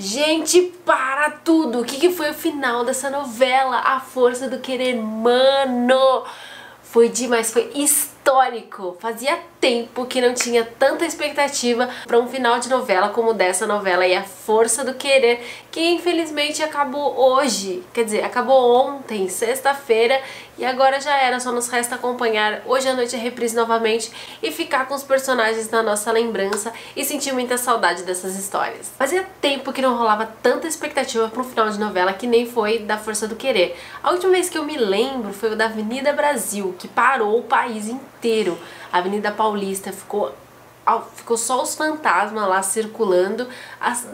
Gente, para tudo! O que foi o final dessa novela? A Força do Querer, mano! Foi demais, foi histórico. Fazia tempo que não tinha tanta expectativa para um final de novela como dessa novela e A Força do Querer, que infelizmente acabou hoje, quer dizer, acabou ontem, sexta-feira, e agora já era, só nos resta acompanhar hoje à noite a reprise novamente e ficar com os personagens na nossa lembrança e sentir muita saudade dessas histórias. Fazia tempo que não rolava tanta expectativa para um final de novela que nem foi da Força do Querer. A última vez que eu me lembro foi o da Avenida Brasil, que parou o país inteiro. A Avenida Paulista ficou só os fantasmas lá circulando,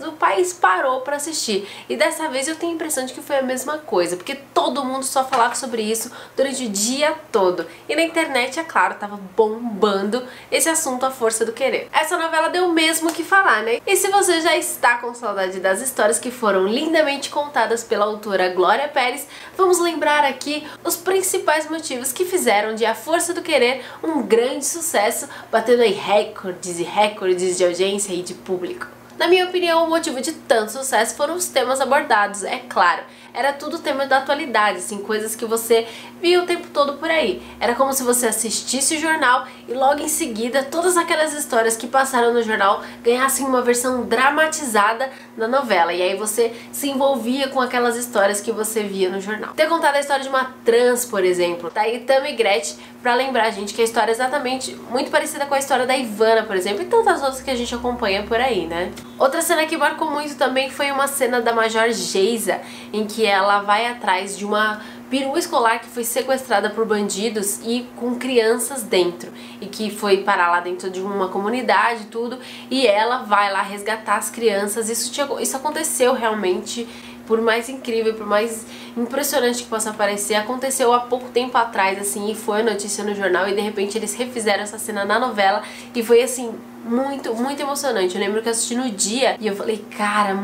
o país parou pra assistir. E dessa vez eu tenho a impressão de que foi a mesma coisa, porque todo mundo só falava sobre isso durante o dia todo. E na internet, é claro, tava bombando esse assunto, A Força do Querer. Essa novela deu mesmo o que falar, né? E se você já está com saudade das histórias que foram lindamente contadas pela autora Glória Pérez, vamos lembrar aqui os principais motivos que fizeram de A Força do Querer um grande sucesso, batendo aí recordes e recordes de audiência e de público. Na minha opinião, o motivo de tanto sucesso foram os temas abordados, é claro. Era tudo tema da atualidade, assim, coisas que você via o tempo todo por aí. Era como se você assistisse o jornal e logo em seguida todas aquelas histórias que passaram no jornal ganhassem uma versão dramatizada da novela. E aí você se envolvia com aquelas histórias que você via no jornal. Ter contado a história de uma trans, por exemplo, tá aí Tammy Gretchen pra lembrar a gente que a história é exatamente muito parecida com a história da Ivana, por exemplo, e tantas outras que a gente acompanha por aí, né? Outra cena que marcou muito também foi uma cena da Major Geisa, em que ela vai atrás de uma perua escolar que foi sequestrada por bandidos e com crianças dentro, e que foi parar lá dentro de uma comunidade e tudo, e ela vai lá resgatar as crianças. Isso aconteceu realmente. Por mais incrível, por mais impressionante que possa parecer, aconteceu há pouco tempo atrás, assim, e foi a notícia no jornal, e de repente eles refizeram essa cena na novela, e foi, assim, muito, muito emocionante. Eu lembro que eu assisti no dia, e eu falei, cara,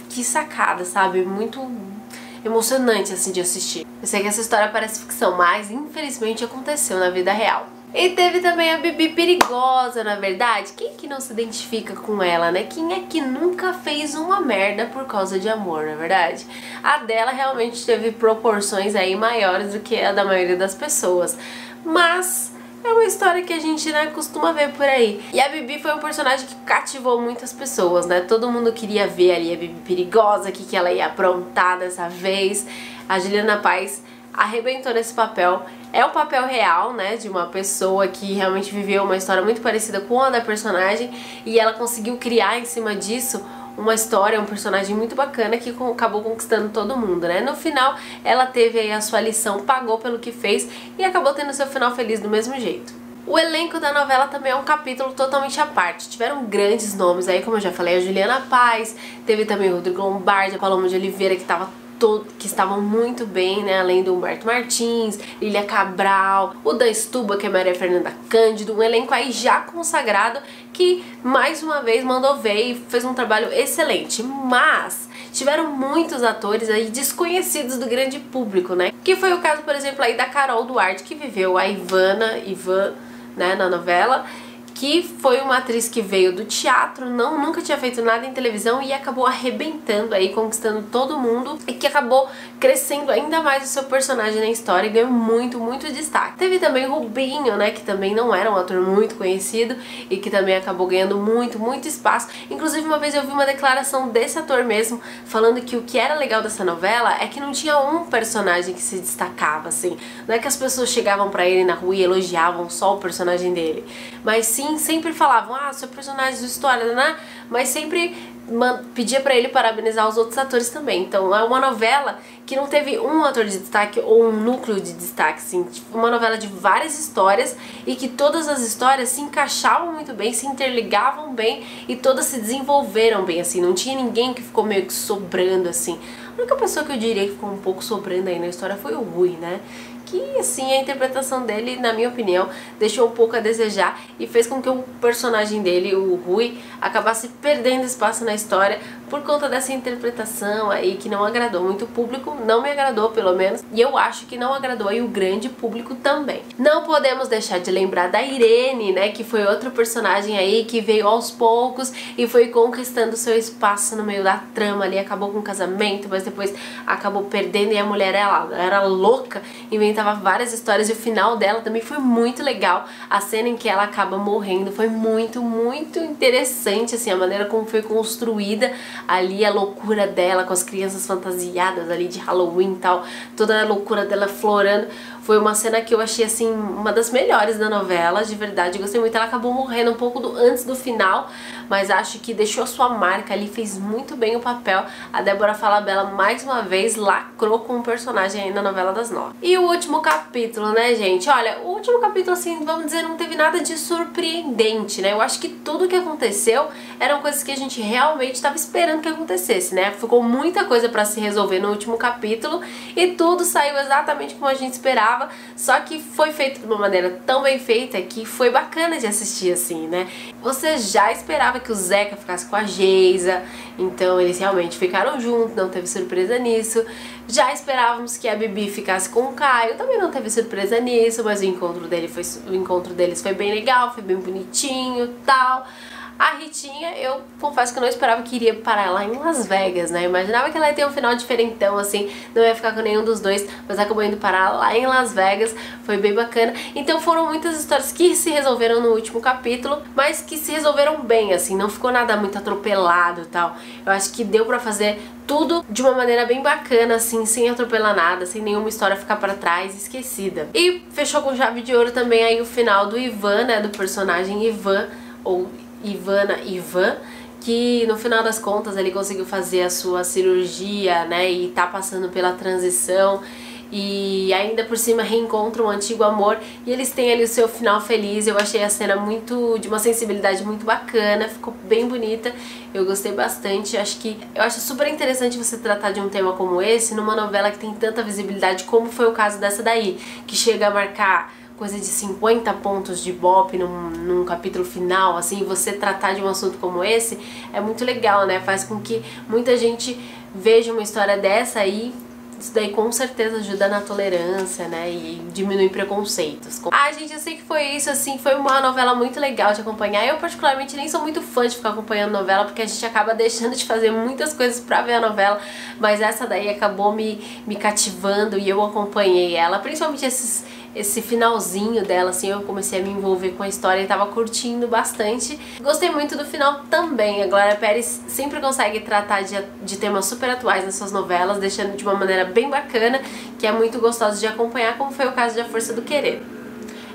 que sacada, sabe? Muito emocionante, assim, de assistir. Eu sei que essa história parece ficção, mas infelizmente aconteceu na vida real. E teve também a Bibi Perigosa, na verdade. Quem que não se identifica com ela, né? Quem é que nunca fez uma merda por causa de amor, na verdade? A dela realmente teve proporções aí maiores do que a da maioria das pessoas. Mas é uma história que a gente, né, costuma ver por aí. E a Bibi foi um personagem que cativou muitas pessoas, né? Todo mundo queria ver ali a Bibi Perigosa, o que ela ia aprontar dessa vez. A Juliana Paz arrebentou nesse papel. É um papel real, né, de uma pessoa que realmente viveu uma história muito parecida com a da personagem, e ela conseguiu criar em cima disso uma história, um personagem muito bacana que acabou conquistando todo mundo, né? No final, ela teve aí a sua lição, pagou pelo que fez e acabou tendo seu final feliz do mesmo jeito. O elenco da novela também é um capítulo totalmente à parte. Tiveram grandes nomes aí, como eu já falei, a Juliana Paz, teve também o Rodrigo Lombardi, a Paloma de Oliveira, que estavam muito bem, né? Além do Humberto Martins, Lília Cabral, o Dan Stuba, que é Maria Fernanda Cândido, um elenco aí já consagrado que mais uma vez mandou ver e fez um trabalho excelente. Mas tiveram muitos atores aí desconhecidos do grande público, né? Que foi o caso, por exemplo, aí da Carol Duarte, que viveu a Ivan, né, na novela, que foi uma atriz que veio do teatro, nunca tinha feito nada em televisão e acabou arrebentando aí, conquistando todo mundo, e que acabou crescendo ainda mais o seu personagem na história e ganhou muito, muito destaque. Teve também o Rubinho, né, que também não era um ator muito conhecido e que também acabou ganhando muito, muito espaço. Inclusive uma vez eu vi uma declaração desse ator mesmo, falando que o que era legal dessa novela é que não tinha um personagem que se destacava, assim. Não é que as pessoas chegavam pra ele na rua e elogiavam só o personagem dele, mas sim sempre falavam, ah, seu personagem de história, né? Mas sempre pedia pra ele parabenizar os outros atores também. Então é uma novela que não teve um ator de destaque ou um núcleo de destaque, assim, tipo, uma novela de várias histórias e que todas as histórias se encaixavam muito bem, se interligavam bem e todas se desenvolveram bem, assim, não tinha ninguém que ficou meio que sobrando, assim. A única pessoa que eu diria que ficou um pouco sobrando aí na história foi o Rui, né? Que, assim, a interpretação dele, na minha opinião, deixou um pouco a desejar e fez com que o personagem dele, o Rui, acabasse perdendo espaço na história por conta dessa interpretação aí que não agradou muito o público, não me agradou pelo menos, e eu acho que não agradou aí o grande público também. Não podemos deixar de lembrar da Irene, né, que foi outro personagem aí que veio aos poucos e foi conquistando seu espaço no meio da trama ali, acabou com o casamento, mas depois acabou perdendo, e a mulher ela era louca, inventava várias histórias, e o final dela também foi muito legal. A cena em que ela acaba morrendo foi muito interessante, assim, a maneira como foi construída ali, a loucura dela com as crianças fantasiadas ali de Halloween e tal, toda a loucura dela florando. Foi uma cena que eu achei, assim, uma das melhores da novela, de verdade, eu gostei muito. Ela acabou morrendo um pouco antes do final, mas acho que deixou a sua marca ali, fez muito bem o papel. A Débora Falabella, mais uma vez, lacrou com o personagem aí na novela das 9. E o último capítulo, né, gente? Olha, o último capítulo, assim, vamos dizer, não teve nada de surpreendente, né? Eu acho que tudo que aconteceu eram coisas que a gente realmente estava esperando que acontecesse, né? Ficou muita coisa pra se resolver no último capítulo e tudo saiu exatamente como a gente esperava, só que foi feito de uma maneira tão bem feita que foi bacana de assistir, assim, né? Você já esperava que o Zeca ficasse com a Geisa, então eles realmente ficaram juntos, não teve surpresa nisso. Já esperávamos que a Bibi ficasse com o Caio, também não teve surpresa nisso, mas o encontro deles foi bem legal, foi bem bonitinho e tal. A Ritinha, eu confesso que eu não esperava que iria parar lá em Las Vegas, né? Eu imaginava que ela ia ter um final diferentão, assim, não ia ficar com nenhum dos dois, mas acabou indo parar lá em Las Vegas, foi bem bacana. Então foram muitas histórias que se resolveram no último capítulo, mas que se resolveram bem, assim, não ficou nada muito atropelado e tal. Eu acho que deu pra fazer tudo de uma maneira bem bacana, assim, sem atropelar nada, sem nenhuma história ficar pra trás, esquecida. E fechou com chave de ouro também aí o final do Ivan, né, do personagem Ivan, ou Ivan, que no final das contas ele conseguiu fazer a sua cirurgia, né, e tá passando pela transição e ainda por cima reencontra um antigo amor e eles têm ali o seu final feliz. Eu achei a cena de uma sensibilidade muito bacana, ficou bem bonita, eu gostei bastante. Eu acho super interessante você tratar de um tema como esse numa novela que tem tanta visibilidade, como foi o caso dessa daí, que chega a marcar coisa de 50 pontos de Ibope num capítulo final, assim, você tratar de um assunto como esse é muito legal, né? Faz com que muita gente veja uma história dessa e isso daí com certeza ajuda na tolerância, né? E diminui preconceitos. Ah, gente, eu sei que foi isso, assim, foi uma novela muito legal de acompanhar. Eu particularmente nem sou muito fã de ficar acompanhando novela, porque a gente acaba deixando de fazer muitas coisas pra ver a novela, mas essa daí acabou me cativando e eu acompanhei ela, principalmente esse finalzinho dela, assim, eu comecei a me envolver com a história e tava curtindo bastante. Gostei muito do final também. A Glória Pérez sempre consegue tratar de temas super atuais nas suas novelas, deixando de uma maneira bem bacana, que é muito gostoso de acompanhar, como foi o caso de A Força do Querer.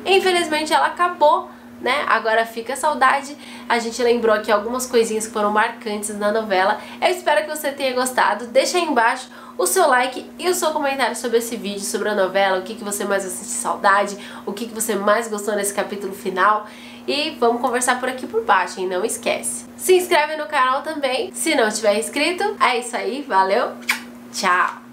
Infelizmente ela acabou, né? Agora fica a saudade. A gente lembrou aqui algumas coisinhas que foram marcantes na novela. Eu espero que você tenha gostado. Deixa aí embaixo o seu like e o seu comentário sobre esse vídeo, sobre a novela, o que você mais vai sentir saudade, o que você mais gostou nesse capítulo final. E vamos conversar por aqui por baixo, hein? Não esquece. Se inscreve no canal também, se não estiver inscrito. É isso aí, valeu, tchau!